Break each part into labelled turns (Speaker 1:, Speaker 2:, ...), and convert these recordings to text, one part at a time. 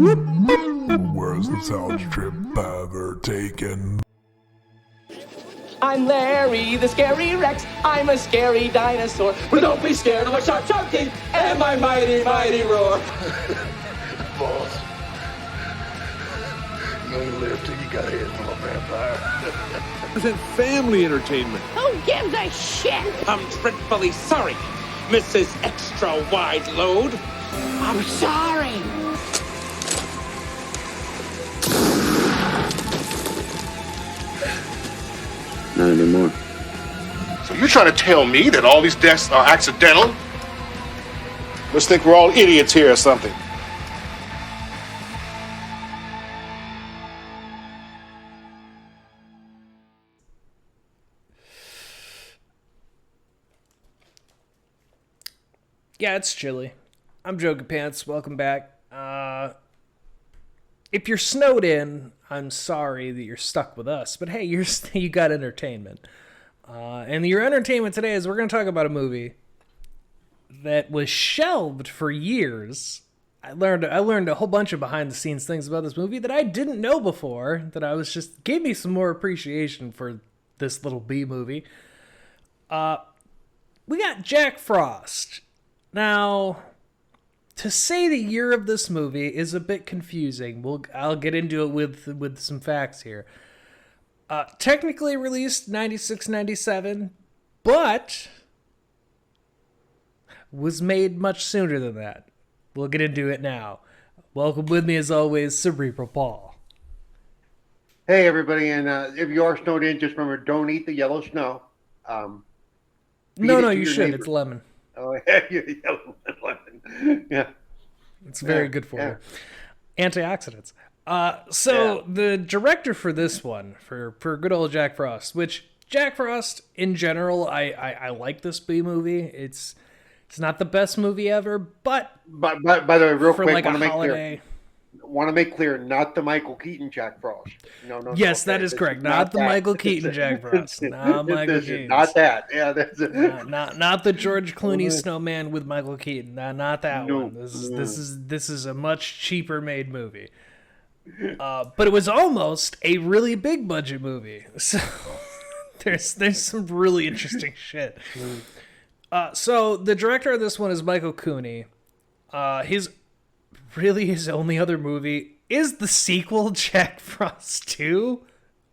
Speaker 1: Where's the sound trip ever taken?
Speaker 2: I'm Larry, the scary Rex. I'm a scary dinosaur. But don't be scared of my sharp, sharp teeth and my mighty, mighty roar.
Speaker 3: Boss, you only live till you got a head full of vampire.
Speaker 4: It's family entertainment.
Speaker 5: Who gives a shit?
Speaker 6: I'm dreadfully sorry, Mrs. Extra Wide Load.
Speaker 5: I'm sorry.
Speaker 7: Not anymore.
Speaker 3: So you're trying to tell me that all these deaths are accidental? Must think we're all idiots here or something.
Speaker 8: Yeah, it's chilly. I'm Joking Pants. Welcome back. If you're snowed in, I'm sorry that you're stuck with us. But hey, you got entertainment. And your entertainment today is we're going to talk about a movie that was shelved for years. I learned a whole bunch of behind the scenes things about this movie that I didn't know before. That I was just gave me some more appreciation for this little B movie. We got Jack Frost. Now, to say the year of this movie is a bit confusing. I'll get into it with some facts here. Technically released 96-97, but was made much sooner than that. We'll get into it now. Welcome with me, as always, Cerebral Paul.
Speaker 9: Hey, everybody, and if you are snowed in, just remember, don't eat the yellow snow.
Speaker 8: No, you should. It's lemon.
Speaker 9: Oh, yeah, yellow lemon. Yeah.
Speaker 8: It's very good for you. Antioxidants. The director for this one, for good old Jack Frost, which Jack Frost, in general, I like this B movie. It's not the best movie ever, but
Speaker 9: by the way, real quick,
Speaker 8: like a holiday.
Speaker 9: Want to make clear, not the Michael Keaton Jack Frost. No.
Speaker 8: Yes, that is correct. Not the Michael Keaton Jack Frost. Not Michael Keaton.
Speaker 9: Not that. Yeah, that's
Speaker 8: not the George Clooney snowman with Michael Keaton. Not that one. This is a much cheaper made movie. But it was almost a really big budget movie. So there's some really interesting shit. So the director of this one is Michael Cooney. His only other movie is the sequel, Jack Frost 2.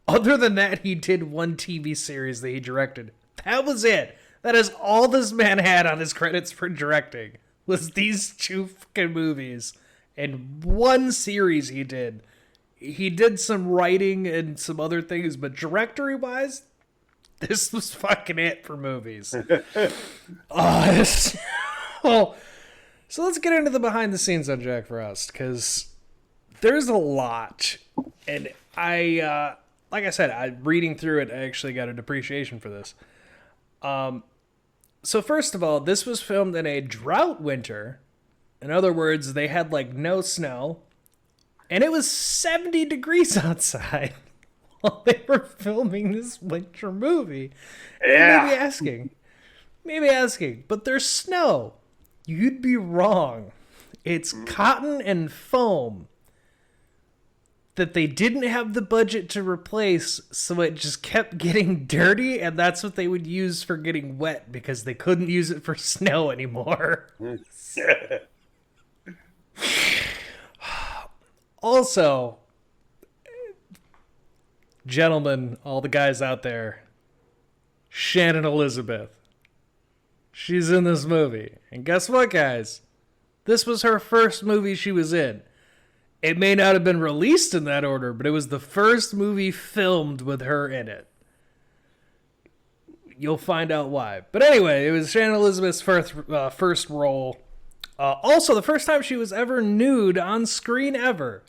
Speaker 8: Other than that, he did one TV series that he directed. That was it. That is all this man had on his credits for directing, was these two fucking movies and one series he did. He did some writing and some other things, but directory-wise, this was fucking it for movies. So let's get into the behind the scenes on Jack Frost, because there's a lot. And I, like I said, reading through it, I actually got an appreciation for this. So first of all, this was filmed in a drought winter. In other words, they had like no snow, and it was 70 degrees outside while they were filming this winter movie.
Speaker 9: Yeah.
Speaker 8: Maybe asking, but there's snow. You'd be wrong. It's cotton and foam that they didn't have the budget to replace, so it just kept getting dirty, and that's what they would use for getting wet because they couldn't use it for snow anymore. Also, gentlemen, all the guys out there, Shannon Elizabeth. She's in this movie. And guess what, guys? This was her first movie she was in. It may not have been released in that order, but it was the first movie filmed with her in it. You'll find out why. But anyway, it was Shannon Elizabeth's first role. Also, the first time she was ever nude on screen ever.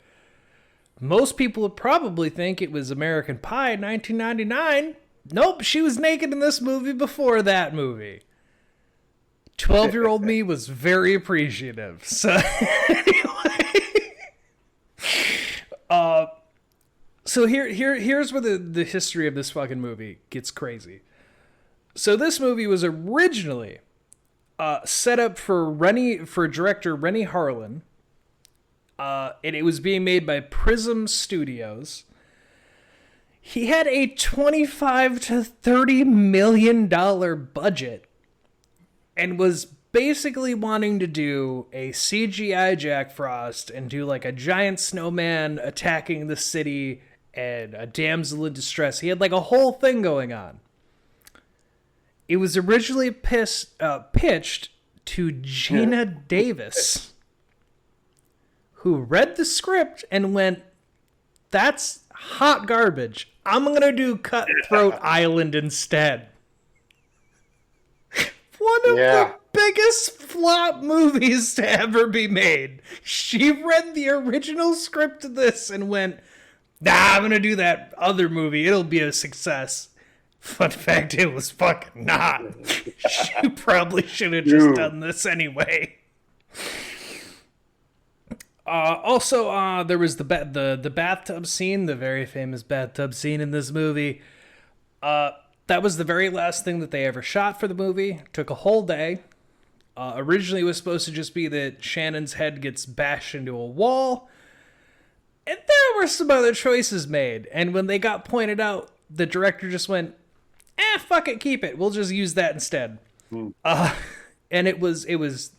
Speaker 8: Most people would probably think it was American Pie 1999. Nope, she was naked in this movie before that movie. 12-year-old me was very appreciative. So anyway, here's where the history of this fucking movie gets crazy. So this movie was originally set up for director Rennie Harlin, and it was being made by Prism Studios. He had a $25 to $30 million budget and was basically wanting to do a CGI Jack Frost and do like a giant snowman attacking the city and a damsel in distress. He had like a whole thing going on. It was originally pitched to Gina Davis, who read the script and went, "That's hot garbage. I'm going to do Cutthroat Island instead." One of the biggest flop movies to ever be made. She read the original script of this and went, "Nah, I'm going to do that other movie. It'll be a success." Fun fact, it was fucking not. She probably should have just done this anyway. Also, there was the bathtub scene, the very famous bathtub scene in this movie. That was the very last thing that they ever shot for the movie. Took a whole day. Originally, it was supposed to just be that Shannon's head gets bashed into a wall. And there were some other choices made. And when they got pointed out, the director just went, fuck it, keep it. We'll just use that instead. And it was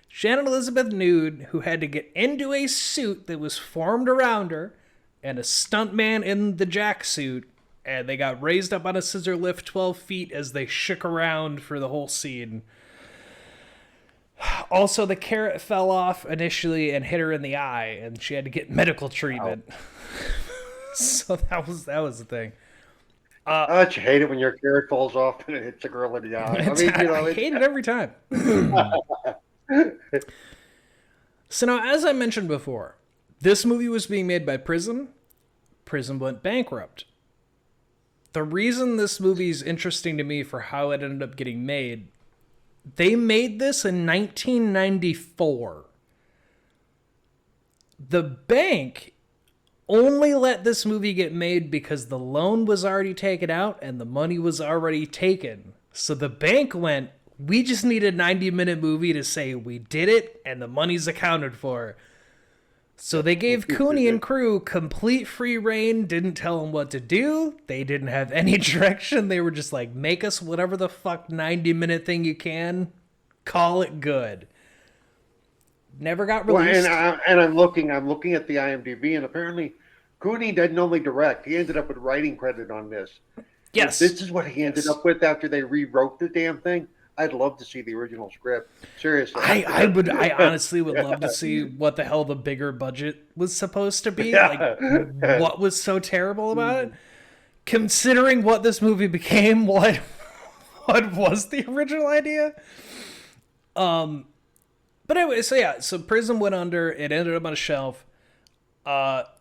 Speaker 8: Shannon Elizabeth nude, who had to get into a suit that was formed around her, and a stuntman in the Jack suit, and they got raised up on a scissor lift 12 feet as they shook around for the whole scene. Also, the carrot fell off initially and hit her in the eye, and she had to get medical treatment. So that was the thing.
Speaker 9: Don't you hate it when your carrot falls off and it hits a girl in the eye?
Speaker 8: I hate it every time. So now, as I mentioned before, this movie was being made by Prism. Prism went bankrupt. The reason this movie is interesting to me for how it ended up getting made, they made this in 1994. The bank only let this movie get made because the loan was already taken out and the money was already taken. So the bank went, "We just need a 90-minute movie to say we did it and the money's accounted for." So they gave Cooney and crew complete free reign, didn't tell them what to do. They didn't have any direction. They were just like, make us whatever the fuck 90-minute thing you can. Call it good. Never got released.
Speaker 9: Well, and I'm looking at the IMDb, and apparently Cooney didn't only direct. He ended up with writing credit on this.
Speaker 8: Yes.
Speaker 9: If this is what he ended up with after they rewrote the damn thing. I'd love to see the original script. Seriously.
Speaker 8: I honestly would love to see what the hell the bigger budget was supposed to be. Like, what was so terrible about it? Considering what this movie became, what was the original idea? But anyway, so Prism went under. It ended up on a shelf.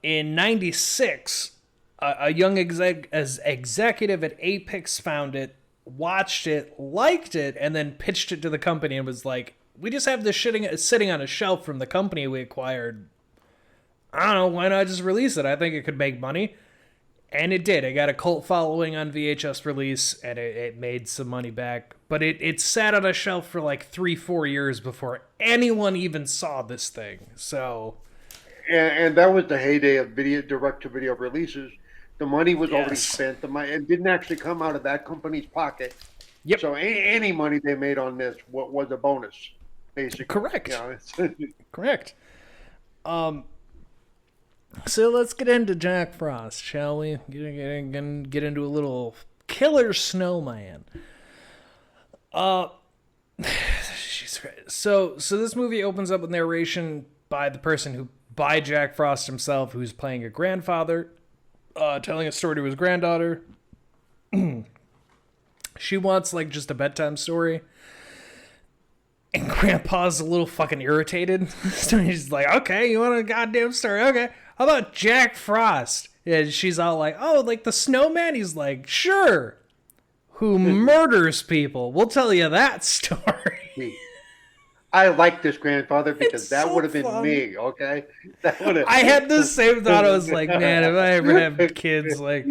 Speaker 8: In 96, a young executive at Apex found it, watched it, liked it, and then pitched it to the company and was like, "We just have this sitting on a shelf from the company we acquired. I don't know, why not just release it? I think it could make money." And it did. It got a cult following on VHS release, and it made some money back. But it sat on a shelf for like 3-4 years before anyone even saw this thing. So,
Speaker 9: and that was the heyday of direct-to-video releases. The money was already spent. It didn't actually come out of that company's pocket.
Speaker 8: Yep.
Speaker 9: So any money they made on this was a bonus, basically.
Speaker 8: Correct. Correct. So let's get into Jack Frost, shall we? Get into a little killer snowman. So this movie opens up with narration by Jack Frost himself, who's playing a grandfather, telling a story to his granddaughter. She wants like just a bedtime story. And Grandpa's a little fucking irritated. So he's like, "Okay, you want a goddamn story? Okay. How about Jack Frost?" And she's all like, "Oh, like the snowman?" He's like, "Sure. Who murders people? We'll tell you that story."
Speaker 9: I like this grandfather because that would have been me, okay?
Speaker 8: I had the same thought. I was like, man, if I ever have kids, like,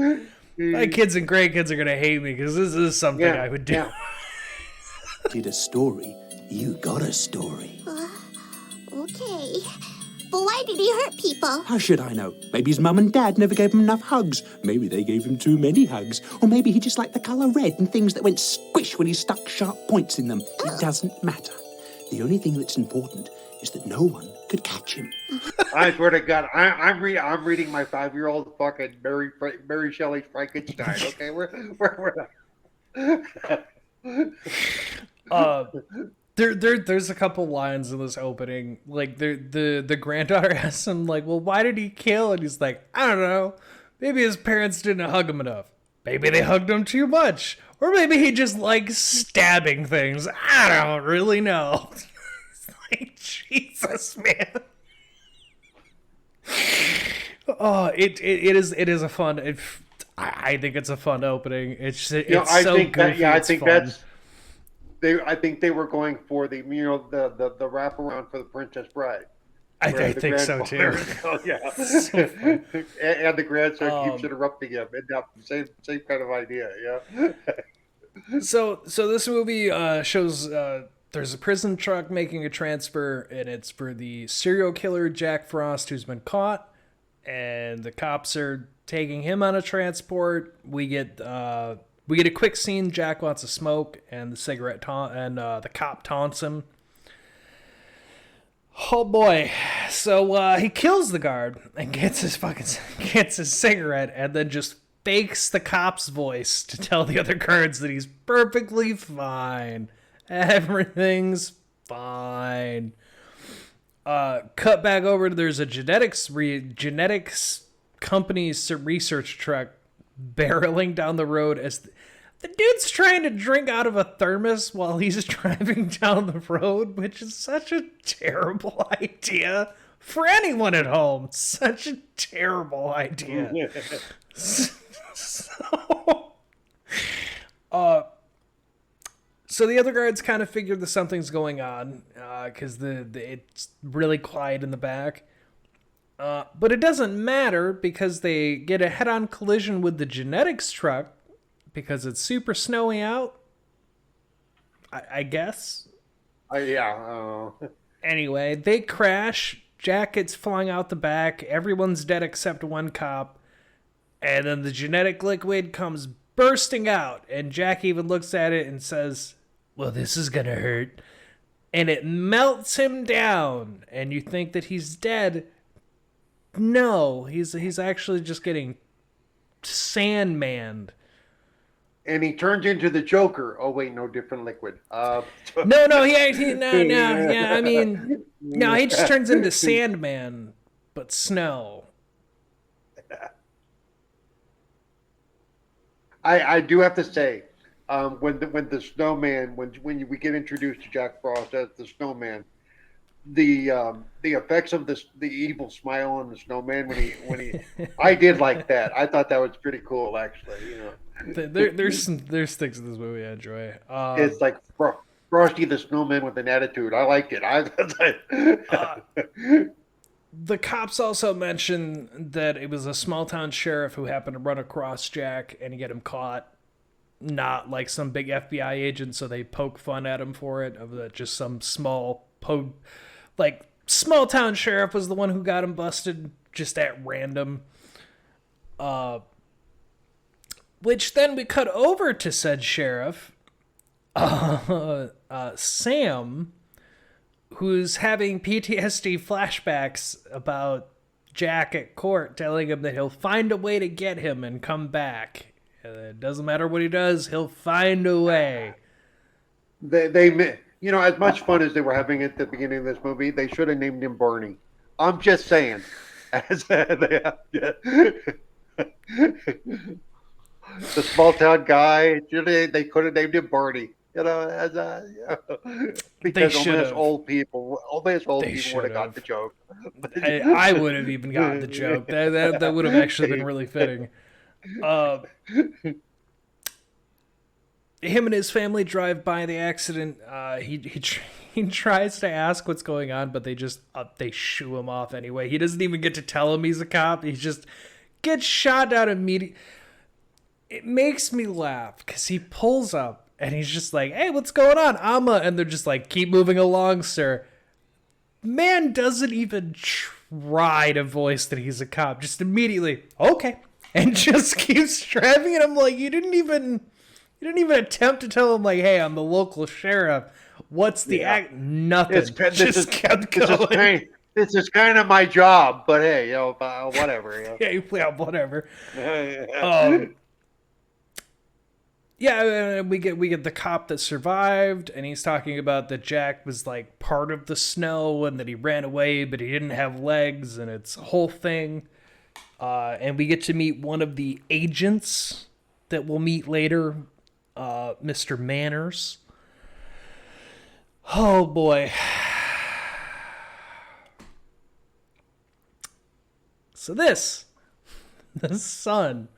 Speaker 8: my kids and grandkids are going to hate me because this is something I would do.
Speaker 9: Yeah.
Speaker 4: Did a story, you got a story.
Speaker 5: Okay. But why did he hurt people?
Speaker 4: How should I know? Maybe his mum and dad never gave him enough hugs. Maybe they gave him too many hugs. Or maybe he just liked the colour red and things that went squish when he stuck sharp points in them. It doesn't matter. The only thing that's important is that no one could catch him.
Speaker 9: I swear to God, I'm reading my 5-year-old fucking Mary Shelley's Frankenstein. Okay,
Speaker 8: There's a couple lines in this opening. Like the granddaughter asks him, like, well, why did he kill? And he's like, I don't know. Maybe his parents didn't hug him enough. Maybe they hugged him too much. Or maybe he just likes stabbing things. I don't really know. It's like, Jesus, man. Oh, it is a fun. I think it's a fun opening. It's so goofy.
Speaker 9: I think they were going for the the wraparound for the Princess Bride.
Speaker 8: I think so too.
Speaker 9: Yeah, and the grandson keeps interrupting him. And same kind of idea. Yeah.
Speaker 8: So this movie shows there's a prison truck making a transfer, and it's for the serial killer Jack Frost, who's been caught, and the cops are taking him on a transport. We get a quick scene. Jack wants a smoke, and the cop taunts him. Oh boy! So he kills the guard and gets his cigarette, and then just fakes the cop's voice to tell the other guards that he's perfectly fine. Everything's fine. Cut back over to there's a genetics company's research truck barreling down the road as the dude's trying to drink out of a thermos while he's driving down the road, which is such a terrible idea for anyone at home. Such a terrible idea. So the other guards kind of figured that something's going on because it's really quiet in the back. But it doesn't matter because they get a head-on collision with the genetics truck because it's super snowy out, I guess. Anyway, they crash. Jack gets flung out the back. Everyone's dead except one cop. And then the genetic liquid comes bursting out. And Jack even looks at it and says, well, this is gonna hurt. And it melts him down. And you think that he's dead. No, he's actually just getting Sandmaned.
Speaker 9: And he turns into the Joker. Oh wait, no, different liquid.
Speaker 8: No, yeah. I mean, no, he just turns into Sandman, but snow.
Speaker 9: I do have to say, when the snowman, when we get introduced to Jack Frost as the snowman, the effects of the evil smile on the snowman when he I did like that. I thought that was pretty cool, actually. You know,
Speaker 8: there's things in this movie I enjoy.
Speaker 9: It's like Frosty the Snowman with an attitude. I liked it.
Speaker 8: The cops also mention that it was a small town sheriff who happened to run across Jack and get him caught. Not like some big FBI agent, so they poke fun at him for it. Of that, just some small town sheriff was the one who got him busted just at random. Which then we cut over to said sheriff, Sam, who's having PTSD flashbacks about Jack at court, telling him that he'll find a way to get him and come back. It doesn't matter what he does, he'll find a way.
Speaker 9: They as much fun as they were having at the beginning of this movie, they should have named him Barney. I'm just saying. The small town guy, they could have named him Barney. Because only us old people would have got the joke.
Speaker 8: I would have even gotten the joke. That would have actually been really fitting. Him and his family drive by the accident. He tries to ask what's going on, but they shoo him off anyway. He doesn't even get to tell him he's a cop. He just gets shot down immediately. It makes me laugh because he pulls up and he's just like, "Hey, what's going on, and they're just like, "Keep moving along, sir." Man doesn't even try to voice that he's a cop. Just immediately, okay, and just keeps driving. And I'm like, you didn't even attempt to tell him, like, hey, I'm the local sheriff. What's the act? Nothing. Just kept going.
Speaker 9: This is kind of my job, but hey, whatever.
Speaker 8: Yeah, whatever. Yeah, we get the cop that survived, and he's talking about that Jack was like part of the snow and that he ran away, but he didn't have legs, and it's a whole thing. And we get to meet one of the agents that we'll meet later, Mr. Manners. Oh boy. So the son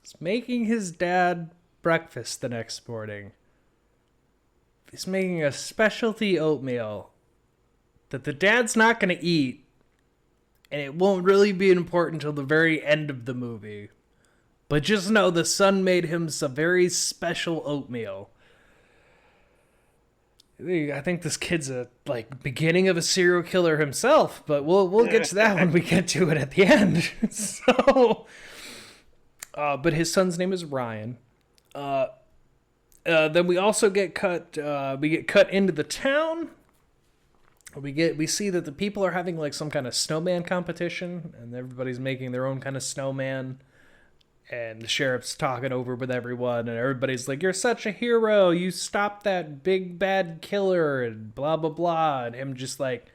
Speaker 8: is making his dad breakfast the next morning. He's making a specialty oatmeal that the dad's not going to eat, and it won't really be important until the very end of the movie. But just know the son made him some very special oatmeal. I think this kid's a beginning of a serial killer himself, but we'll get to that when we get to it at the end. So, but his son's name is Ryan. Then we also get cut. We get cut into the town. We see that the people are having like some kind of snowman competition, and everybody's making their own kind of snowman. And the sheriff's talking over with everyone, and everybody's like, you're such a hero, you stopped that big bad killer, and blah, blah, blah. And him just like,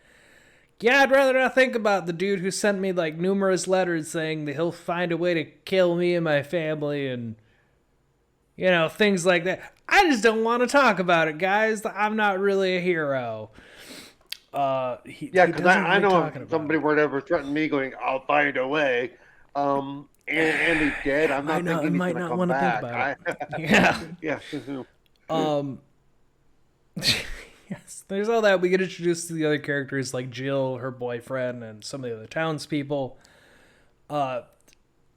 Speaker 8: yeah, I'd rather not think about the dude who sent me like numerous letters saying that he'll find a way to kill me and my family, and, things like that. I just don't want to talk about it, guys. I'm not really a hero.
Speaker 9: Because I know if somebody were to ever threaten me going, I'll find a way, and he's dead. I'm not thinking he's going to come back. Yeah.
Speaker 8: Yes, there's all that. We get introduced to the other characters like Jill, her boyfriend, and some of the other townspeople.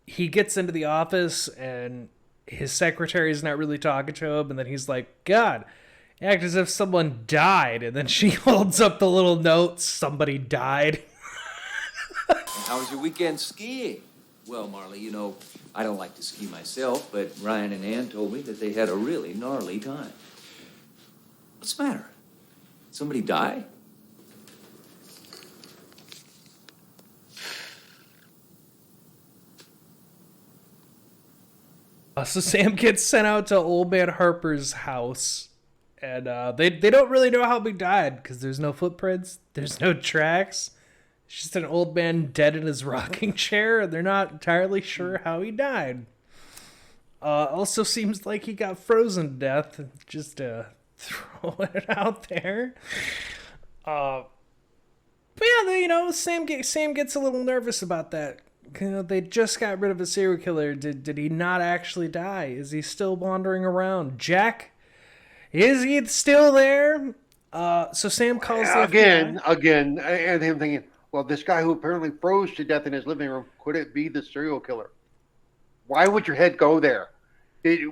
Speaker 8: He gets into the office, and his secretary's not really talking to him, and then he's like, God, act as if someone died. And then she holds up the little note, somebody died.
Speaker 10: How was your weekend skiing? Well, Marley, I don't like to ski myself, but Ryan and Ann told me that they had a really gnarly time. What's the matter? Somebody die?
Speaker 8: So Sam gets sent out to Old Man Harper's house, and they don't really know how he died because there's no footprints, there's no tracks. It's just an old man dead in his rocking chair, and they're not entirely sure how he died. Also seems like he got frozen to death, just throwing it out there. But yeah, Sam gets a little nervous about that. They just got rid of a serial killer. Did he not actually die? Is he still wandering around? Jack, is he still there? So Sam calls the
Speaker 9: again, and him thinking, well, this guy who apparently froze to death in his living room, could it be the serial killer? Why would your head go there?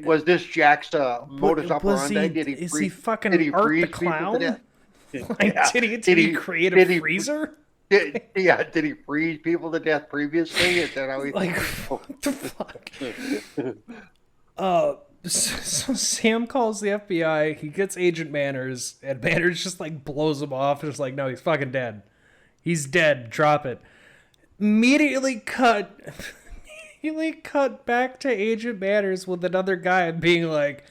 Speaker 9: Was this Jack's modus operandi?
Speaker 8: Is he fucking Art the Clown? Did he create a freezer?
Speaker 9: Did he freeze people to death previously? Is that how he...
Speaker 8: what the fuck? So Sam calls the FBI. He gets Agent Manners, and Manners just blows him off. And just no, he's fucking dead. He's dead. Drop it. Immediately cut back to Agent Manners with another guy being like,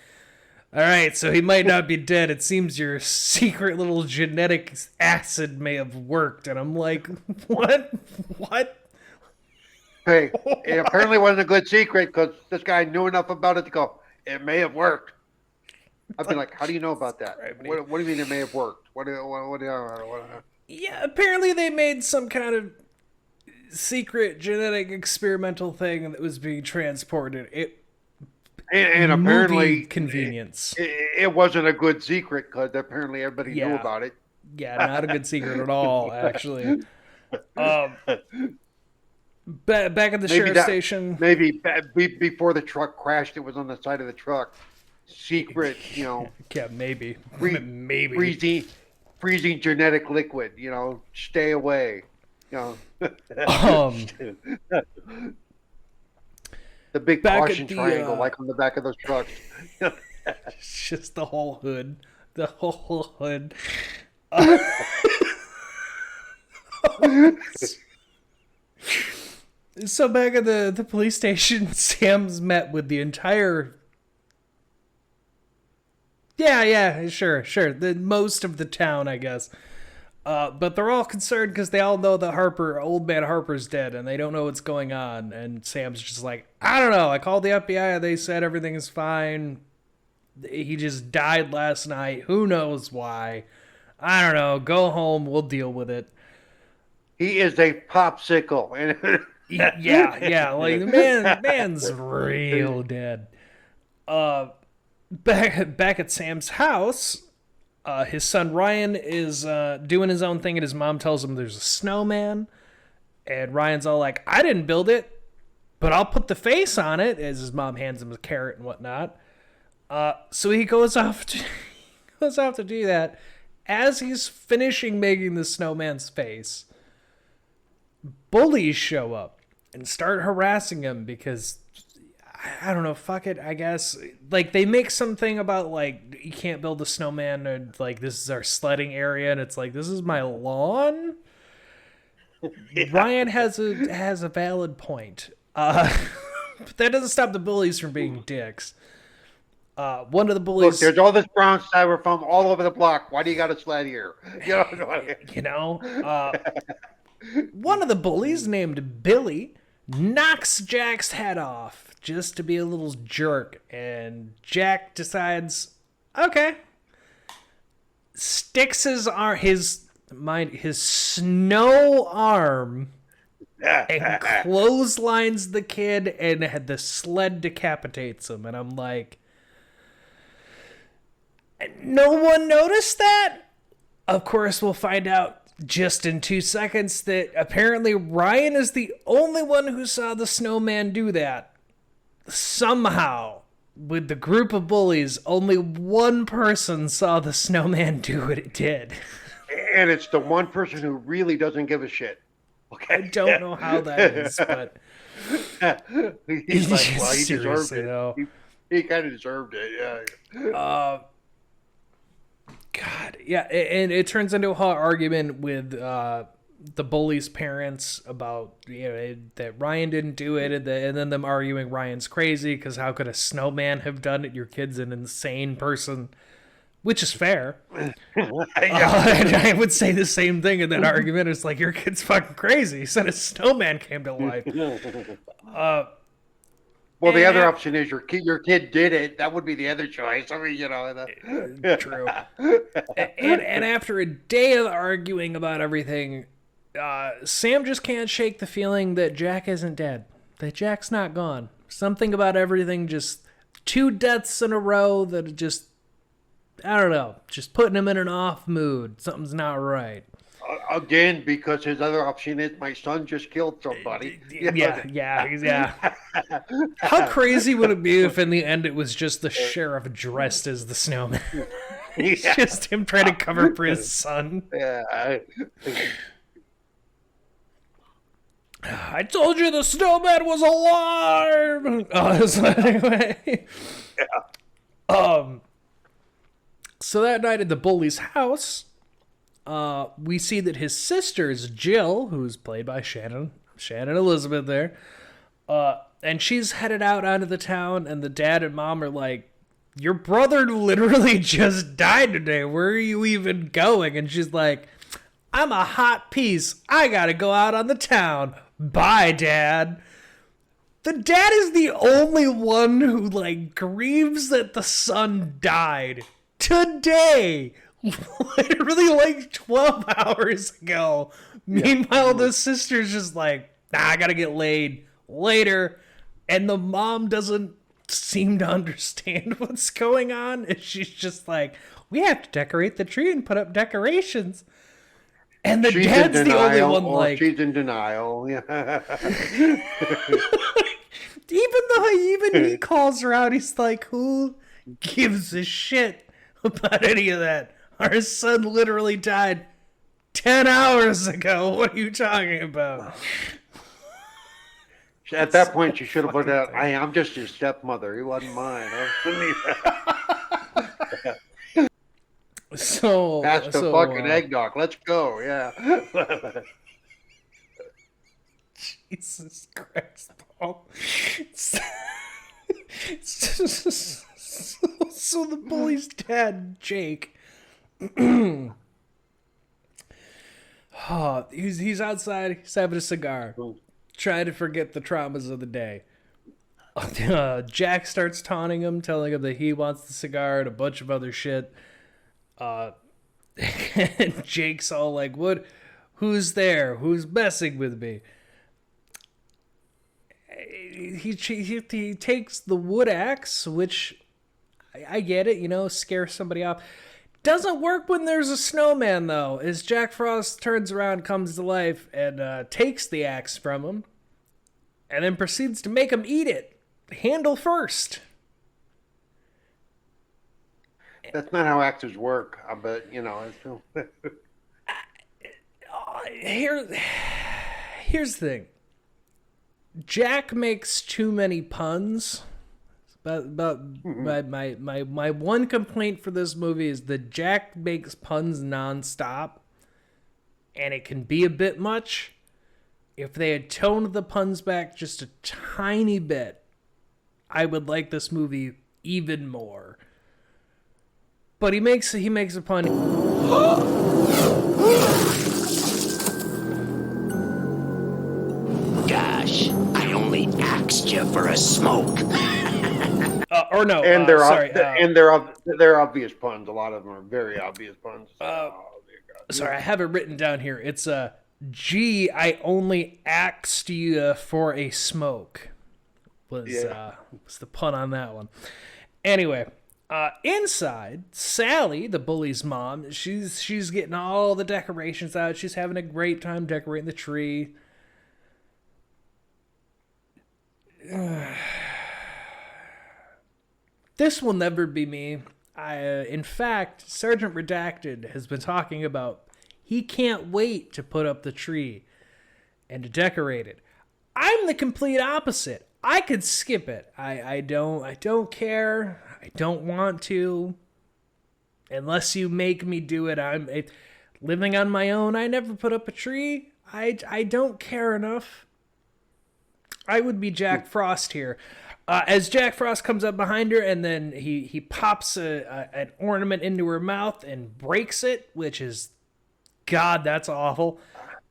Speaker 8: all right, so he might not be dead. It seems your secret little genetic acid may have worked. And I'm like, what?
Speaker 9: Hey, it apparently wasn't a good secret because this guy knew enough about it to go, it may have worked. I've been like, how do you know about that? What do you mean it may have worked?
Speaker 8: Yeah, apparently they made some kind of secret genetic experimental thing that was being transported.
Speaker 9: And apparently
Speaker 8: convenience.
Speaker 9: It wasn't a good secret because apparently everybody knew about it.
Speaker 8: Yeah, not a good secret at all, actually. Back at the sheriff's station.
Speaker 9: Maybe before the truck crashed, it was on the side of the truck. Secret,
Speaker 8: Yeah, maybe.
Speaker 9: Maybe. Freezing genetic liquid, stay away. You know. The big
Speaker 8: Back
Speaker 9: caution
Speaker 8: at the,
Speaker 9: triangle, like on the back of those trucks.
Speaker 8: It's just the whole hood. The whole hood. So back at the police station, Sam's met with the entire... Yeah, sure. Most of the town, I guess. But they're all concerned because they all know that old man Harper's dead, and they don't know what's going on. And Sam's just like, I don't know. I called the FBI, and they said everything is fine. He just died last night. Who knows why? I don't know. Go home. We'll deal with it.
Speaker 9: He is a popsicle.
Speaker 8: Yeah. Like, the man's real dead. Back at Sam's house, his son Ryan is doing his own thing, and his mom tells him there's a snowman. And Ryan's all like, I didn't build it, but I'll put the face on it, as his mom hands him a carrot and whatnot. So he goes off to do that. As he's finishing making the snowman's face, bullies show up and start harassing him because, I don't know, fuck it, I guess. Like, they make something about, like, you can't build a snowman, or, like, this is our sledding area, and it's like, this is my lawn? Yeah. Ryan has a valid point. But that doesn't stop the bullies from being dicks. One of the bullies...
Speaker 9: Look, there's all this brown styrofoam all over the block. Why do you got a sled here?
Speaker 8: One of the bullies, named Billy, knocks Jack's head off just to be a little jerk. And Jack decides, okay. Sticks his snow arm and clotheslines the kid, and the sled decapitates him. And I'm like... No one noticed that? Of course, we'll find out just in 2 seconds that apparently Ryan is the only one who saw the snowman do that. Somehow, with the group of bullies, only one person saw the snowman do what it did.
Speaker 9: And it's the one person who really doesn't give a shit. Okay.
Speaker 8: I don't know how that is, but...
Speaker 9: He's like, well, he deserved it. He kind of deserved it, yeah.
Speaker 8: God, yeah, and it turns into a whole argument with the bully's parents about that Ryan didn't do it, and then them arguing Ryan's crazy because how could a snowman have done it? Your kid's an insane person, which is fair. And I would say the same thing in that argument. It's like, your kid's fucking crazy. He said a snowman came to life.
Speaker 9: Well, the other option is your kid did it. That would be the other choice. I mean,
Speaker 8: True. And after a day of arguing about everything, Sam just can't shake the feeling that Jack isn't dead. That Jack's not gone. Something about everything, just 2 deaths in a row that just, I don't know, just putting him in an off mood. Something's not right.
Speaker 9: Again, because his other option is my son just killed somebody.
Speaker 8: Yeah. How crazy would it be if in the end it was just the sheriff dressed as the snowman? It's just him trying to cover for his son.
Speaker 9: Yeah.
Speaker 8: I told you the snowman was alive! So anyway. Yeah. So that night at the bully's house... we see that his sister's Jill, who's played by Shannon Elizabeth there, and she's headed out onto the town, and the dad and mom are like, your brother literally just died today. Where are you even going? And she's like, I'm a hot piece. I gotta go out on the town. Bye, Dad. The dad is the only one who, like, grieves that the son died today. Literally like 12 hours ago. Meanwhile, the sister's just like, I gotta get laid later. And the mom doesn't seem to understand what's going on. And she's just like, we have to decorate the tree and put up decorations. And the dad's the only one like...
Speaker 9: She's in denial. Yeah.
Speaker 8: Even he calls her out. He's like, who gives a shit about any of that? Our son literally died 10 hours ago. What are you talking about?
Speaker 9: At that point, she should have put out, I'm just your stepmother. He wasn't mine.
Speaker 8: So
Speaker 9: that's the fucking eggnog. Let's go. Yeah.
Speaker 8: Jesus Christ, Paul. So the bully's dad, Jake, he's outside, he's having a cigar, trying to forget the traumas of the day. Jack starts taunting him, telling him that he wants the cigar and a bunch of other shit. And Jake's all like, "What? Who's there? Who's messing with me?" He takes the wood axe, which I get it, scare somebody off. Doesn't work when there's a snowman, though, as Jack Frost turns around, comes to life, and takes the axe from him, and then proceeds to make him eat it, handle first.
Speaker 9: That's not how axes work, but,
Speaker 8: Here's the thing. Jack makes too many puns. My one complaint for this movie is that Jack makes puns nonstop, and it can be a bit much. If they had toned the puns back just a tiny bit, I would like this movie even more. But he makes a pun.
Speaker 5: Gosh, I only asked you for a smoke.
Speaker 8: Or no,
Speaker 9: and they're
Speaker 8: sorry.
Speaker 9: They're obvious puns. A lot of them are very obvious puns.
Speaker 8: Sorry, I have it written down here. It's gee, I only asked you for a smoke. Was the pun on that one? Anyway, inside, Sally, the bully's mom, she's getting all the decorations out. She's having a great time decorating the tree. This will never be me. In fact, Sergeant Redacted has been talking about he can't wait to put up the tree and to decorate it. I'm the complete opposite. I could skip it. I don't care. I don't want to. Unless you make me do it. Living on my own. I never put up a tree. I don't care enough. I would be Jack Frost here. As Jack Frost comes up behind her, and then he pops an ornament into her mouth and breaks it, which is, God, that's awful.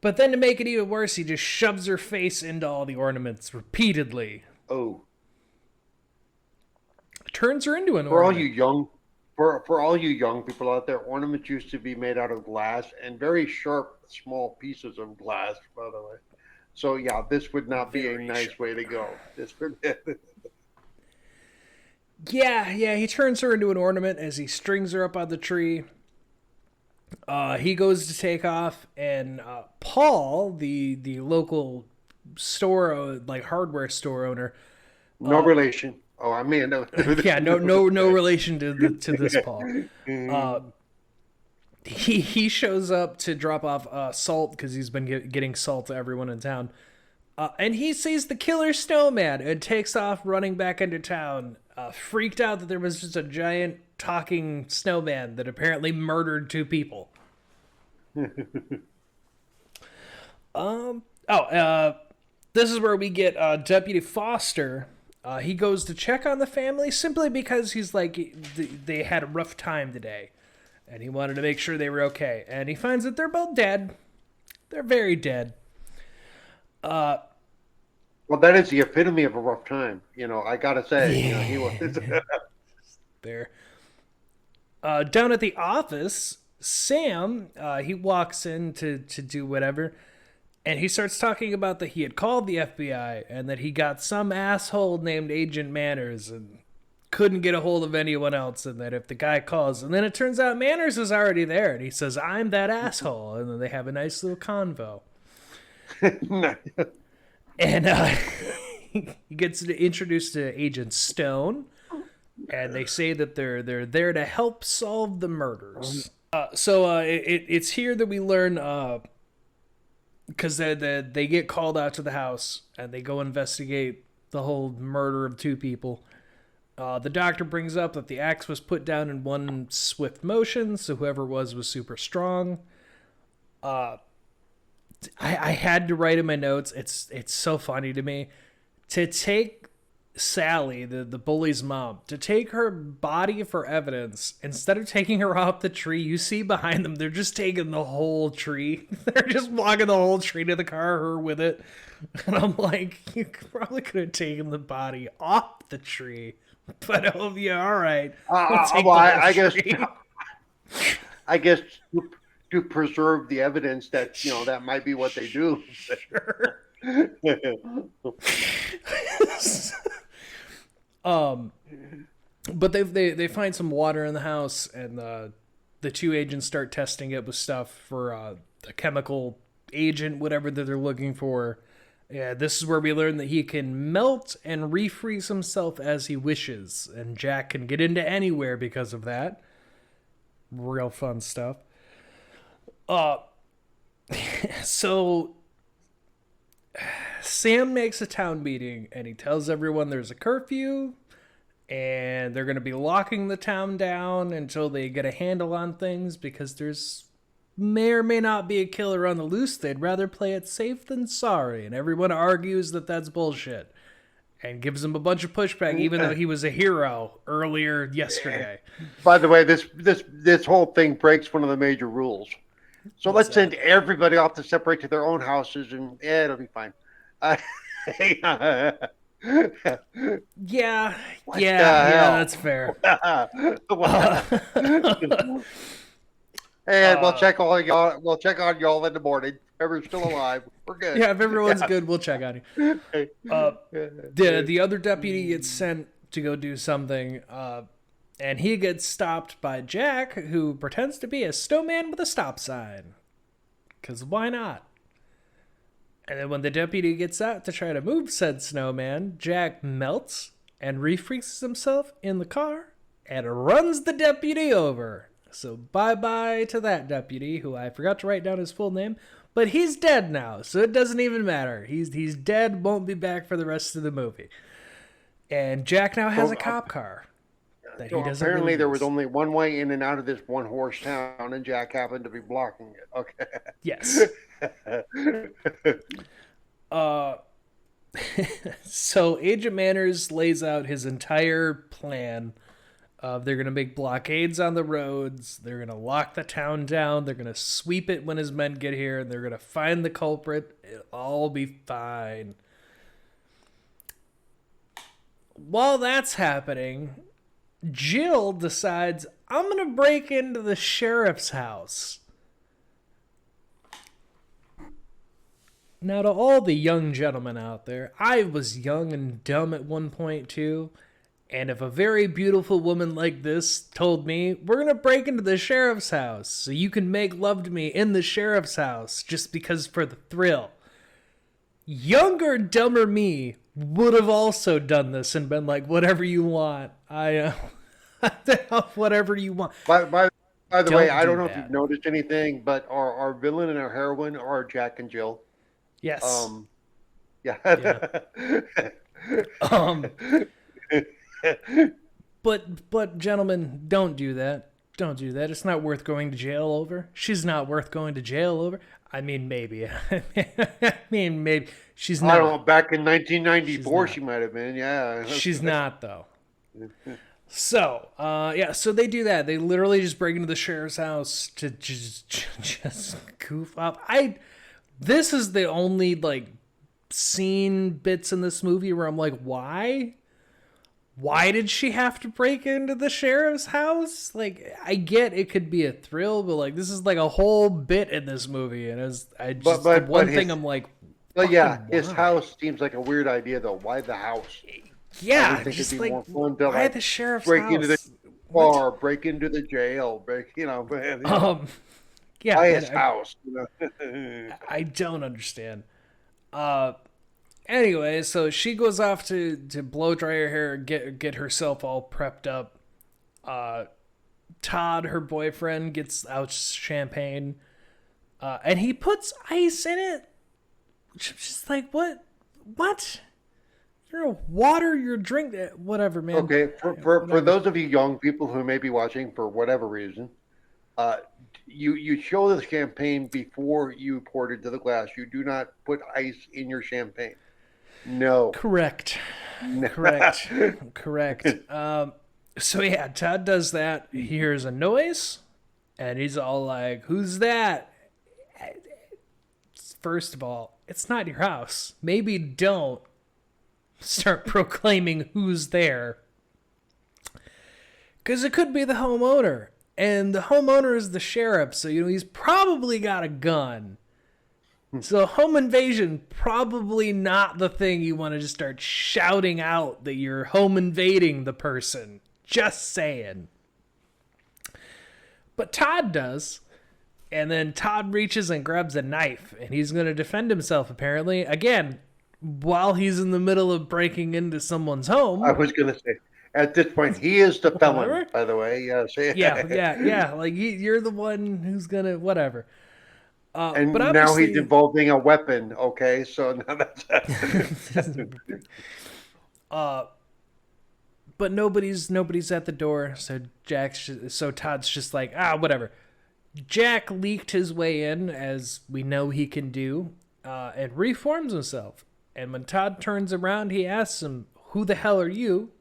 Speaker 8: But then to make it even worse, he just shoves her face into all the ornaments repeatedly.
Speaker 9: Oh.
Speaker 8: Turns her into an
Speaker 9: for
Speaker 8: ornament.
Speaker 9: For all you young people out there, ornaments used to be made out of glass, and very sharp, small pieces of glass, by the way. So yeah, this would not be a nice way to go. This would.
Speaker 8: Yeah, he turns her into an ornament as he strings her up on the tree. He goes to take off, and Paul, the local store, hardware store owner,
Speaker 9: no relation. Oh, I mean, no.
Speaker 8: Yeah, no relation to this Paul. He shows up to drop off salt because he's been getting salt to everyone in town. And he sees the killer snowman and takes off running back into town, freaked out that there was just a giant talking snowman that apparently murdered 2 people. This is where we get Deputy Foster. He goes to check on the family simply because he's like, they had a rough time today. And he wanted to make sure they were okay. And he finds that they're both dead. They're very dead.
Speaker 9: Well, that is the epitome of a rough time. I gotta say.
Speaker 8: Yeah.
Speaker 9: He was
Speaker 8: there. Down at the office, Sam, he walks in to do whatever. And he starts talking about that he had called the FBI and that he got some asshole named Agent Manners and couldn't get a hold of anyone else, and that if the guy calls, and then it turns out Manners is already there, and he says, "I'm that asshole," and then they have a nice little convo. And he gets introduced to Agent Stone, and they say that they're there to help solve the murders. It's here that we learn, because they get called out to the house and they go investigate the whole murder of 2 people. The doctor brings up that the axe was put down in one swift motion, so whoever was super strong. I had to write in my notes. It's so funny to me to take Sally, the bully's mom, to take her body for evidence. Instead of taking her off the tree, you see behind them, they're just taking the whole tree. They're just walking the whole tree to the car, her with it. And I'm like, you probably could have taken the body off the tree. But oh yeah, all right.
Speaker 9: I guess to preserve the evidence that that might be what they do.
Speaker 8: Sure. But they find some water in the house, and the 2 agents start testing it with stuff for a chemical agent, whatever that they're looking for. Yeah, this is where we learn that he can melt and refreeze himself as he wishes, and Jack can get into anywhere because of that. Real fun stuff. So Sam makes a town meeting, and he tells everyone there's a curfew, and they're going to be locking the town down until they get a handle on things, because there's may or may not be a killer on the loose. They'd rather play it safe than sorry, and everyone argues that that's bullshit and gives him a bunch of pushback, even though he was a hero earlier yesterday.
Speaker 9: By the way, this whole thing breaks one of the major rules. So let's send everybody off to separate to their own houses, and it'll be fine.
Speaker 8: Yeah, that's fair.
Speaker 9: And we'll check all y'all. We'll check on y'all in the morning. If everyone's still alive, we're good.
Speaker 8: Yeah, if everyone's good, we'll check on you. The other deputy gets sent to go do something, and he gets stopped by Jack, who pretends to be a snowman with a stop sign. Because why not? And then when the deputy gets out to try to move said snowman, Jack melts and refreezes himself in the car and runs the deputy over. So bye-bye to that deputy, who I forgot to write down his full name, but he's dead now, so it doesn't even matter. He's dead, won't be back for the rest of the movie. And Jack now has a cop car. That he doesn't
Speaker 9: apparently
Speaker 8: really
Speaker 9: there
Speaker 8: use.
Speaker 9: was only one way in and out of this one-horse town, and Jack happened to be blocking it. Okay.
Speaker 8: Yes. So Agent Manners lays out his entire plan of they're going to make blockades on the roads, they're going to lock the town down, they're going to sweep it when his men get here, and they're going to find the culprit. It'll all be fine. While that's happening, Jill decides, I'm going to break into the sheriff's house. Now, to all the young gentlemen out there, I was young and dumb at one point too, and if a very beautiful woman like this told me, we're going to break into the sheriff's house so you can make love to me in the sheriff's house just because for the thrill, younger, dumber me would have also done this and been like, whatever you want. Whatever you want.
Speaker 9: By the way, I don't know if you've noticed anything, but our villain and our heroine are Jack and Jill.
Speaker 8: Yes.
Speaker 9: Yeah.
Speaker 8: But gentlemen, don't do that. Don't do that. It's not worth going to jail over. She's not worth going to jail over. I mean, maybe. Maybe. She's not.
Speaker 9: I don't know. Back in 1994, she might have been. Yeah.
Speaker 8: She's not, though. So, so they do that. They literally just break into the sheriff's house to just goof up. This is the only, scene bits in this movie where I'm like, why? Why did she have to break into the sheriff's house? I get it could be a thrill, but this is a whole bit in this movie, and I'm like,
Speaker 9: but yeah, his house seems like a weird idea though. Why the house?
Speaker 8: Yeah,
Speaker 9: I think
Speaker 8: just
Speaker 9: it'd be more fun to
Speaker 8: why the sheriff's
Speaker 9: break
Speaker 8: house?
Speaker 9: into the bar, break into the jail,
Speaker 8: yeah,
Speaker 9: buy his house.
Speaker 8: I don't understand. Anyway, so she goes off to blow dry her hair and get herself all prepped up. Todd, her boyfriend, gets out champagne, and he puts ice in it. Just like, what? You're water, you're drink, whatever, man.
Speaker 9: Okay, for those of you young people who may be watching for whatever reason, you show the champagne before you pour it into the glass. You do not put ice in your champagne. No.
Speaker 8: Correct. So yeah, Todd does that. He hears a noise, and he's all like, "Who's that?" First of all, it's not your house. Maybe don't start proclaiming who's there, because it could be the homeowner, and the homeowner is the sheriff, so he's probably got a gun. So home invasion, probably not the thing you want to just start shouting out that you're home invading the person. Just saying. But Todd does. And then Todd reaches and grabs a knife, and he's going to defend himself, apparently. Again, while he's in the middle of breaking into someone's home.
Speaker 9: I was going to say, at this point, he is the felon, by the way.
Speaker 8: Yeah. Like, you're the one who's going to, whatever.
Speaker 9: And
Speaker 8: but
Speaker 9: now he's involving a weapon, okay? So now that's...
Speaker 8: But nobody's at the door, so Todd's just like, whatever. Jack leaked his way in, as we know he can do, and reforms himself. And when Todd turns around, he asks him, "Who the hell are you?"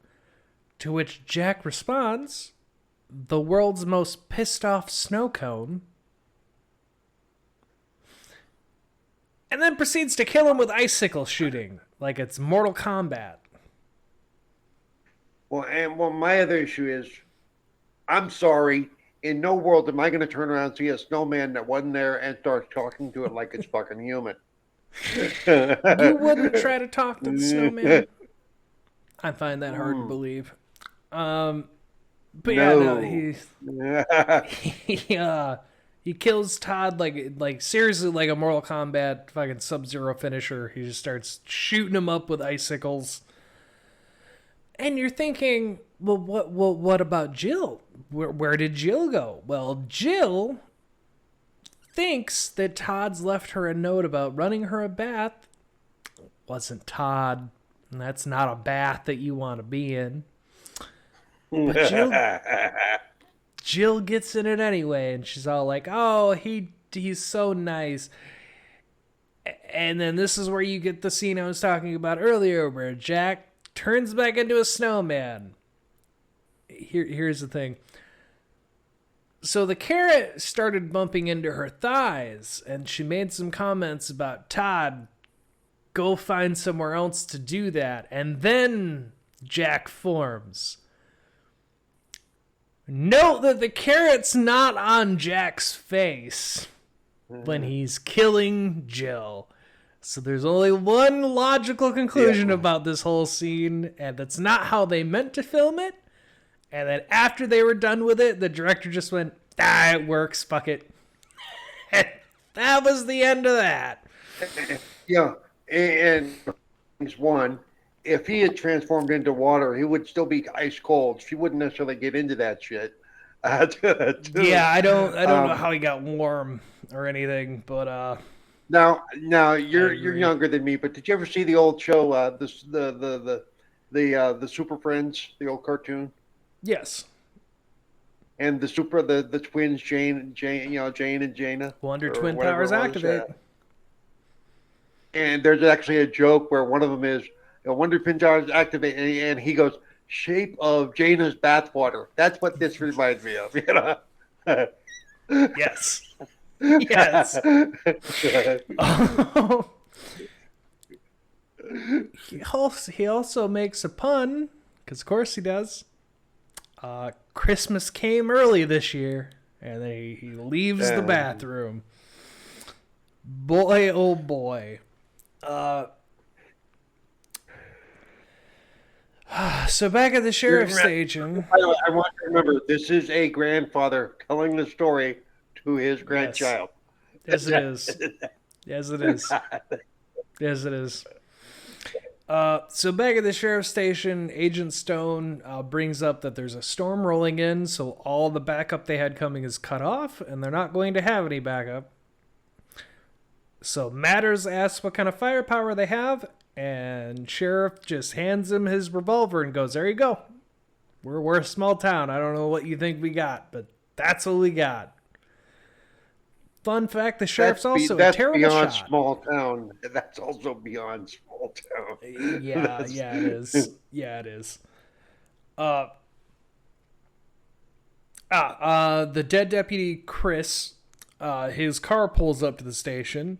Speaker 8: To which Jack responds, "The world's most pissed off snow cone." And then proceeds to kill him with icicle shooting, like it's Mortal Kombat.
Speaker 9: Well, my other issue is, I'm sorry, in no world am I going to turn around and see a snowman that wasn't there and start talking to it like it's fucking human.
Speaker 8: You wouldn't try to talk to the snowman? I find that hard to believe. But he kills Todd like seriously like a Mortal Kombat fucking Sub-Zero finisher. He just starts shooting him up with icicles. And you're thinking, well, what about Jill? Where did Jill go? Well, Jill thinks that Todd's left her a note about running her a bath. Wasn't Todd. And that's not a bath that you want to be in. But Jill gets in it anyway, and she's all like, "Oh, he's so nice." And then this is where you get the scene I was talking about earlier, where Jack turns back into a snowman. Here's the thing. So the carrot started bumping into her thighs, and she made some comments about Todd, go find somewhere else to do that. And then Jack forms. Note that the carrot's not on Jack's face when he's killing Jill. So there's only one logical conclusion about this whole scene, and that's not how they meant to film it. And then after they were done with it, the director just went, it works, fuck it. And that was the end of that.
Speaker 9: Yeah, and one, if he had transformed into water, he would still be ice cold. She wouldn't necessarily get into that shit.
Speaker 8: Yeah, I don't know how he got warm or anything, but
Speaker 9: Now you're younger than me, but did you ever see the old show, the Super Friends, the old cartoon?
Speaker 8: Yes.
Speaker 9: And the twins, Jane and Jaina.
Speaker 8: Wonder Twin Powers activate.
Speaker 9: And there's actually a joke where one of them is, Wonder Twin Powers activate, and he goes, "Shape of Jaina's bathwater." That's what this reminds me of,
Speaker 8: Yes. Yes. He also makes a pun, because of course he does. Christmas came early this year, and then he leaves the bathroom. Boy, oh boy. So back at the sheriff's station.
Speaker 9: By the way, I want to remember, this is a grandfather telling the story to his grandchild.
Speaker 8: Yes, it is. Yes, it is. Yes, it is. So back at the sheriff's station, Agent Stone brings up that there's a storm rolling in, so all the backup they had coming is cut off, and they're not going to have any backup. So Matters asks what kind of firepower they have, and Sheriff just hands him his revolver and goes, there you go. We're a small town. I don't know what you think we got, but that's what we got. Fun fact, the sheriff's also a terrible
Speaker 9: beyond
Speaker 8: shot.
Speaker 9: Small town. That's also beyond small town.
Speaker 8: Yeah, yeah, it is. Yeah, it is. The dead deputy, Chris, his car pulls up to the station,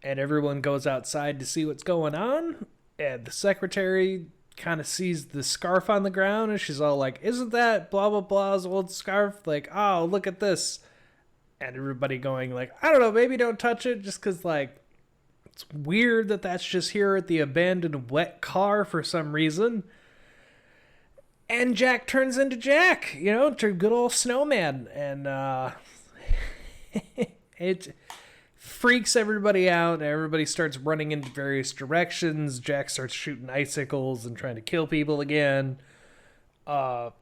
Speaker 8: and everyone goes outside to see what's going on, and the secretary kind of sees the scarf on the ground, and she's all like, isn't that blah, blah, blah's old scarf? Like, oh, look at this. And everybody going like, I don't know, maybe don't touch it, just because, like, it's weird that that's just here at the abandoned wet car for some reason. And Jack turns into Jack, to good old snowman. And it freaks everybody out, and everybody starts running into various directions. Jack starts shooting icicles and trying to kill people again. Also,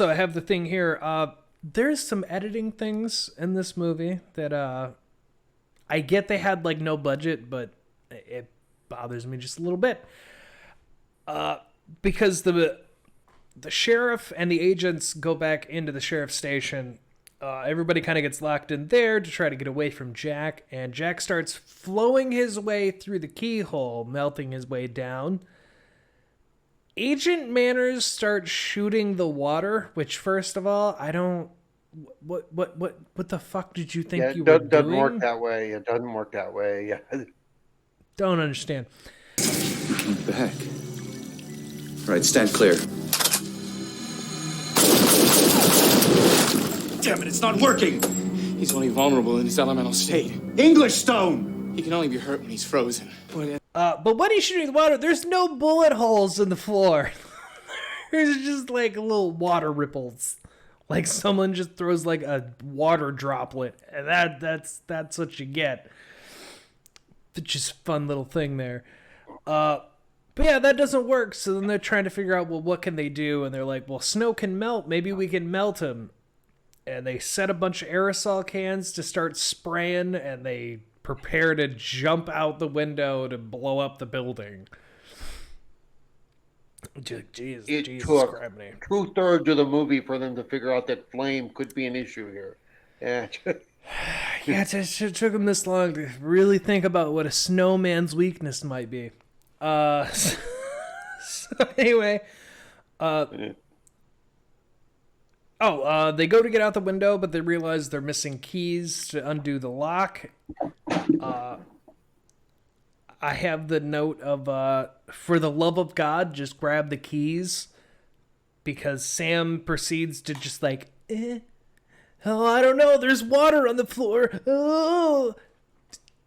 Speaker 8: I have the thing here. There's some editing things in this movie that I get they had like no budget, but it bothers me just a little bit. Because the sheriff and the agents go back into the sheriff's station. Everybody kind of gets locked in there to try to get away from Jack, and Jack starts flowing his way through the keyhole, melting his way down. Agent Manners starts shooting the water, which, first of all, I don't... What the fuck did you think you were doing?
Speaker 9: It doesn't work that way. It doesn't work that way. Yeah.
Speaker 8: Don't understand.
Speaker 10: What the heck? All right, stand clear.
Speaker 6: Damn it, it's not working!
Speaker 11: He's only vulnerable in his elemental state.
Speaker 6: English stone!
Speaker 11: He can only be hurt when he's frozen.
Speaker 8: But when he's shooting the water, there's no bullet holes in the floor. There's just like little water ripples. Like someone just throws like a water droplet. And that's what you get. It's just a fun little thing there. But yeah, that doesn't work. So then they're trying to figure out, well, what can they do? And they're like, well, snow can melt. Maybe we can melt him. And they set a bunch of aerosol cans to start spraying, and they prepare to jump out the window to blow up the building. Jesus
Speaker 9: took
Speaker 8: criminy.
Speaker 9: 2/3 of the movie for them to figure out that flame could be an issue here. Yeah.
Speaker 8: Yeah, it took them this long to really think about what a snowman's weakness might be. So anyway, they go to get out the window, but they realize they're missing keys to undo the lock. I have the note of, for the love of God, just grab the keys. Because Sam proceeds to just like, oh, I don't know, there's water on the floor. Oh.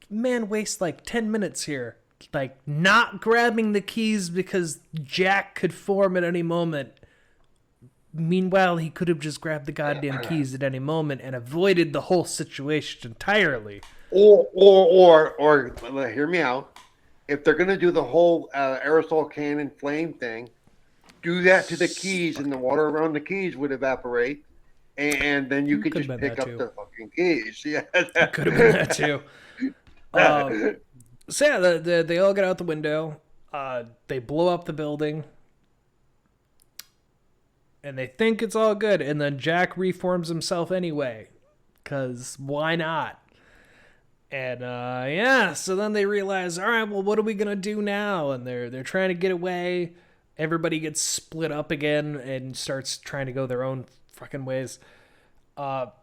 Speaker 8: Man wastes like 10 minutes here. Like, not grabbing the keys because Jack could form at any moment. Meanwhile, he could have just grabbed the goddamn keys at any moment and avoided the whole situation entirely.
Speaker 9: Or hear me out. If they're going to do the whole aerosol cannon flame thing, do that to the keys, and the water around the keys would evaporate, and then you could just pick up the fucking keys. Yeah,
Speaker 8: could have been that too. So yeah, they all get out the window. They blow up the building. And they think it's all good. And then Jack reforms himself anyway. Because why not? And so then they realize, all right, well, what are we going to do now? And they're trying to get away. Everybody gets split up again and starts trying to go their own fucking ways. Ryan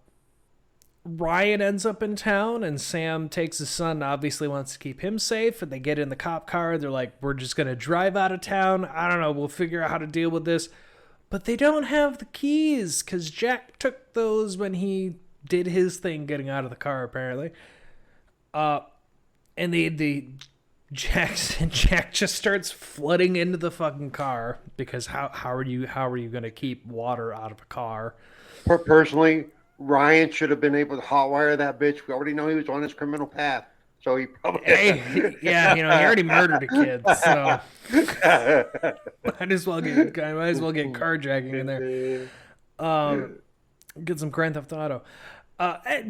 Speaker 8: ends up in town, and Sam takes his son, obviously wants to keep him safe, and they get in the cop car. They're like, we're just going to drive out of town. I don't know, we'll figure out how to deal with this. But they don't have the keys, because Jack took those when he did his thing getting out of the car, apparently. And Jack just starts flooding into the fucking car, because how are you going to keep water out of a car?
Speaker 9: Personally, Ryan should have been able to hotwire that bitch. We already know he was on his criminal path. so he probably.
Speaker 8: Hey, yeah, he already murdered a kid, so might as well get carjacking in there. Get some Grand Theft Auto.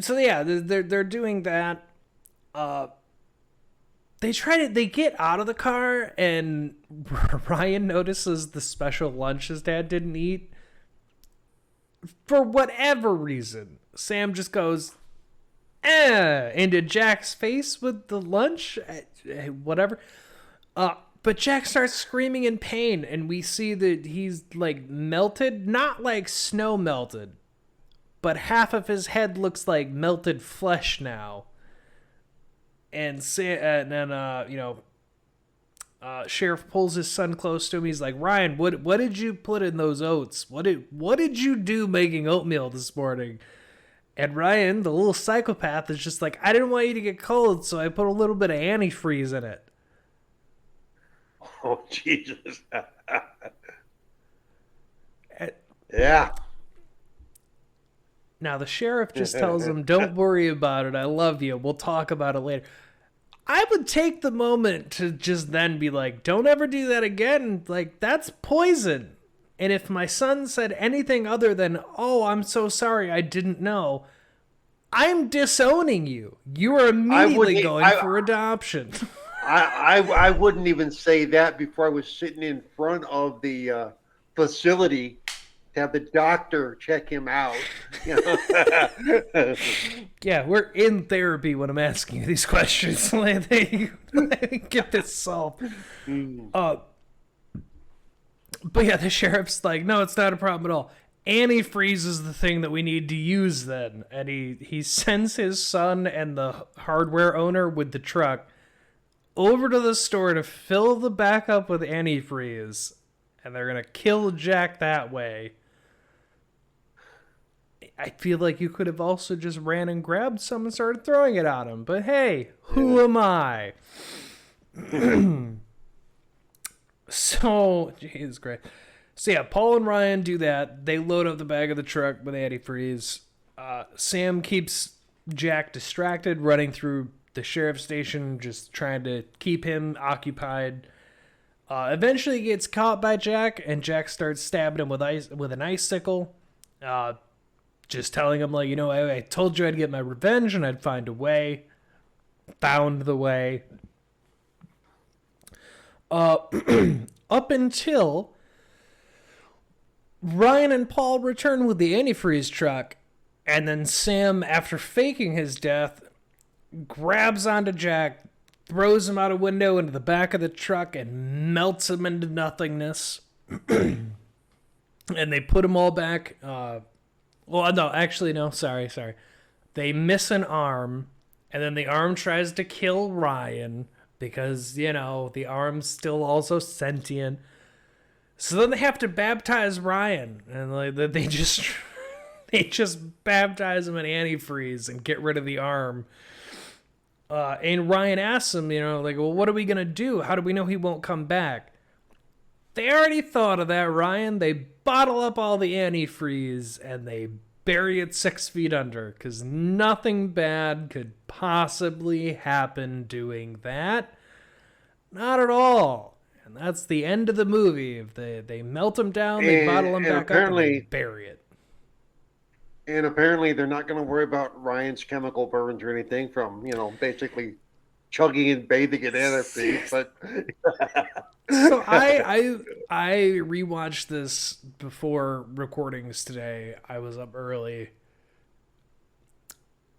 Speaker 8: So yeah, they're doing that. They get out of the car, and Ryan notices the special lunch his dad didn't eat. For whatever reason, Sam just goes, into Jack's face with the lunch, whatever. But Jack starts screaming in pain, and we see that he's like melted, not like snow melted, but half of his head looks like melted flesh now. And then Sheriff pulls his son close to him. He's like, Ryan, what did you put in those oats? What did you do making oatmeal this morning? And Ryan, the little psychopath, is just like, I didn't want you to get cold, so I put a little bit of antifreeze in it.
Speaker 9: Oh, Jesus. Yeah.
Speaker 8: Now, the sheriff just tells him, don't worry about it. I love you. We'll talk about it later. I would take the moment to just then be like, don't ever do that again. Like, that's poison. And if my son said anything other than, oh, I'm so sorry, I didn't know, I'm disowning you. You are immediately going for adoption.
Speaker 9: I wouldn't even say that before I was sitting in front of the facility to have the doctor check him out.
Speaker 8: Yeah, we're in therapy when I'm asking you these questions. They get this solved. But yeah, the sheriff's like, no, it's not a problem at all. Antifreeze is the thing that we need to use then. And he sends his son and the hardware owner with the truck over to the store to fill the back up with antifreeze. And they're going to kill Jack that way. I feel like you could have also just ran and grabbed some and started throwing it at him. But hey, who am I? So, Jesus Christ. So yeah, Paul and Ryan do that. They load up the back of the truck with antifreeze. Sam keeps Jack distracted, running through the sheriff's station, just trying to keep him occupied. Eventually he gets caught by Jack, and Jack starts stabbing him with an icicle. Just telling him, like, I told you I'd get my revenge and I'd find a way. Found the way. Up until Ryan and Paul return with the antifreeze truck, and then Sam, after faking his death, grabs onto Jack, throws him out a window into the back of the truck, and melts him into nothingness. And they put him all back. Sorry. They miss an arm, and then the arm tries to kill Ryan because, the arm's still also sentient. So then they have to baptize Ryan, and they just baptize him in antifreeze and get rid of the arm. And Ryan asks him, well, what are we going to do? How do we know he won't come back? They already thought of that, Ryan. They bottle up all the antifreeze and they bury it 6 feet under, because nothing bad could possibly happen doing that. Not at all. And that's the end of the movie. If they melt him down, they bottle him back up, and they bury it.
Speaker 9: And apparently they're not going to worry about Ryan's chemical burns or anything from, basically chugging and bathing in antifreeze. But
Speaker 8: so I rewatched this before recordings today. I was up early.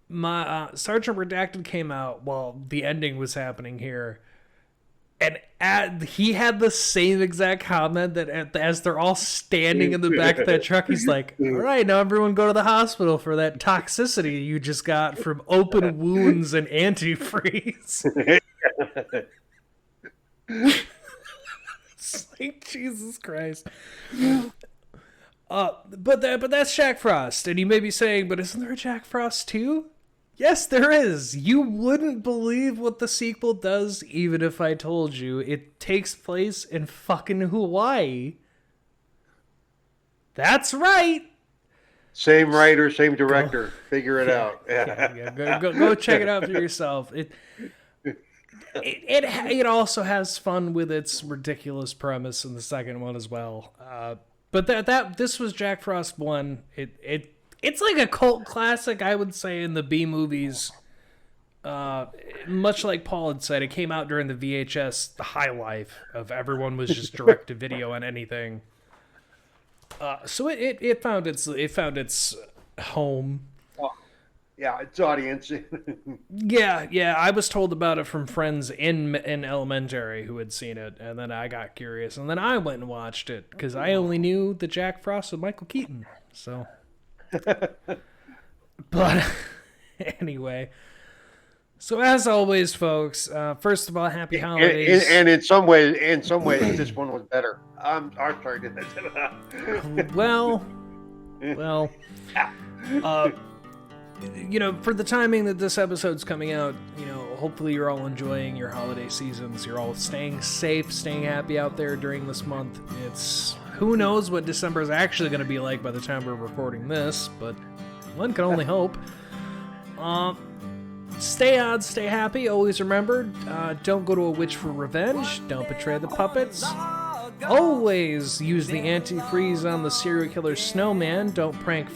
Speaker 8: My Sergeant Redacted came out while the ending was happening here. And he had the same exact comment that as they're all standing in the back of that truck, he's like, all right, now everyone go to the hospital for that toxicity you just got from open wounds and antifreeze. It's like, Jesus Christ. But that's Jack Frost. And you may be saying, but isn't there a Jack Frost 2? Yes, there is. You wouldn't believe what the sequel does, even if I told you. It takes place in fucking Hawaii. That's right.
Speaker 9: Same writer, same director. Figure it out.
Speaker 8: Yeah, go check it out for yourself. it also has fun with its ridiculous premise in the second one as well. But this was Jack Frost 1. It's like a cult classic, I would say, in the B movies. Much like Paul had said, it came out during the VHS, the high life of everyone was just direct to video on anything. So it found its home.
Speaker 9: Oh, yeah, its audience.
Speaker 8: Yeah. I was told about it from friends in elementary who had seen it, and then I got curious, and then I went and watched it because I only knew the Jack Frost with Michael Keaton. So, but anyway. So as always, folks, first of all, happy holidays.
Speaker 9: And in some ways, this one was better. I'm sorry.
Speaker 8: Well, for the timing that this episode's coming out, hopefully you're all enjoying your holiday seasons. You're all staying safe, staying happy out there during this month. Who knows what December is actually going to be like by the time we're recording this, but one can only hope. Stay on, stay happy. Always remember, don't go to a witch for revenge. Don't betray the puppets. Always use the antifreeze on the serial killer snowman. Don't prank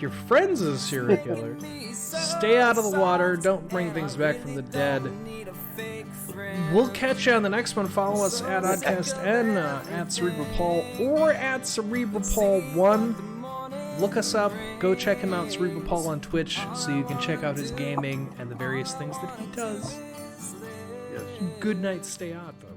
Speaker 8: your friends as a serial killer. Stay out of the water. Don't bring things back from the dead. We'll catch you on the next one. Follow us at Oddcast N, at CerebralPaul, or at CerebralPaul1. Look us up. Go check him out, Cerebral Paul, on Twitch, so you can check out his gaming and the various things that he does. Yes. Good night. Stay odd, folks.